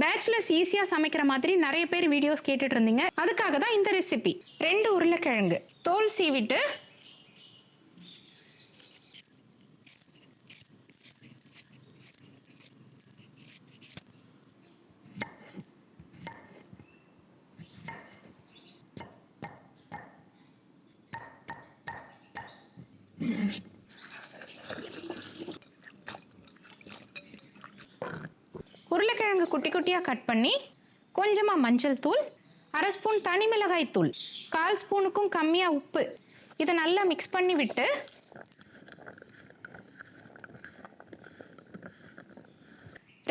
Bachelors ஈஸியா சமைக்கிற மாதிரி நிறைய பேர் வீடியோஸ் கேட்டுட்டு இருந்தீங்க. அதுக்காக தான் இந்த ரெசிபி. 2 உருளைக்கிழங்கு தோல் சீவிட்டு உருளைக்கிழங்கு குட்டி குட்டியா கட் பண்ணி கொஞ்சமா மஞ்சள் தூள், 1/2 ஸ்பூன் தனி மிளகாய் தூள், 1/4 ஸ்பூனுக்கும் கம்மியா உப்பு இதை நல்லா மிக்ஸ் பண்ணி விட்டு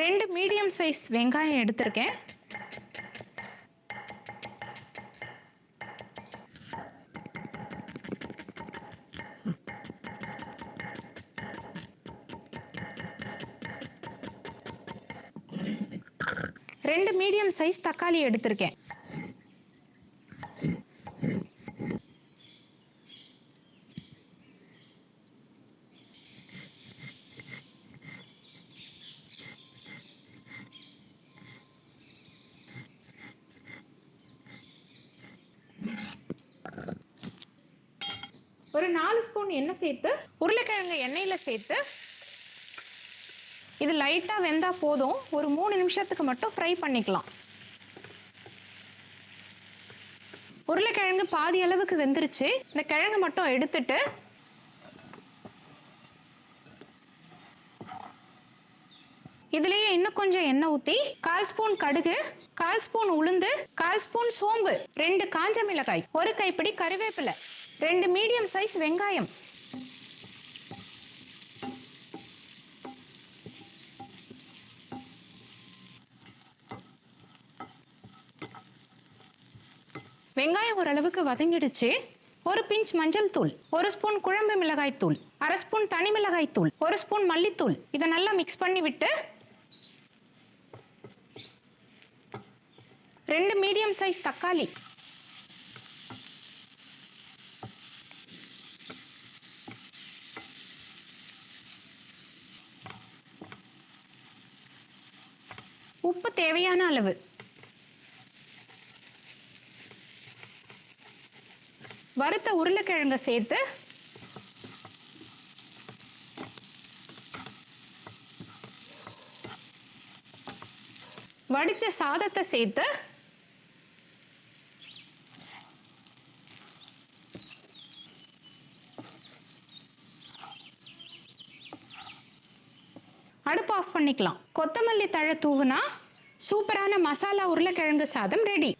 2 மீடியம் சைஸ் வெங்காயம் எடுத்திருக்கேன். ரெண்டு மீடியம் சைஸ் தக்காளி எடுத்திருக்கேன். ஒரு 4 ஸ்பூன் எண்ணெய் சேர்த்து உருளைக்கிழங்கு எண்ணெயில் சேர்த்து இது லைட்டாக வெந்தா போதும். ஒரு 3 நிமிஷத்துக்கு மட்டும் ஃப்ரை பண்ணிக்கலாம். உருளைக்கிழங்கு பாதி அளவுக்கு வெந்துருச்சு. இந்த கிழங்கு மட்டும் எடுத்துட்டு இதுலேயே இன்னும் கொஞ்சம் எண்ணெய் ஊற்றி 1/4 ஸ்பூன் கடுகு, 1/4 ஸ்பூன் உளுந்து, 1/4 ஸ்பூன் சோம்பு, 2 காஞ்ச மிளகாய், 1 கைப்பிடி கறிவேப்பிலை, 2 மீடியம் சைஸ் வெங்காயம், வெங்காயம் ஓரளவுக்கு வதங்கிடுச்சு. ஒரு பிஞ்ச் மஞ்சள் தூள், 1 ஸ்பூன் குழம்பு மிளகாய் தூள், 1/2 ஸ்பூன் தனி மிளகாய் தூள், 1 ஸ்பூன் மல்லித்தூள் இதை நல்லா மிக்ஸ் பண்ணி விட்டு 2 மீடியம் சைஸ் தக்காளி, உப்பு தேவையான அளவு, வறுத்த உருளைக்கிழங்கை சேர்த்து வடிச்ச சாதத்தை சேர்த்து அடுப்பு ஆஃப் பண்ணிக்கலாம். கொத்தமல்லி தழை தூவுனா சூப்பரான மசாலா உருளைக்கிழங்கு சாதம் ரெடி.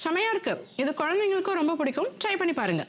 செமையா இருக்கு. இது குழந்தைங்களுக்கும் ரொம்ப பிடிக்கும். ட்ரை பண்ணி பாருங்க.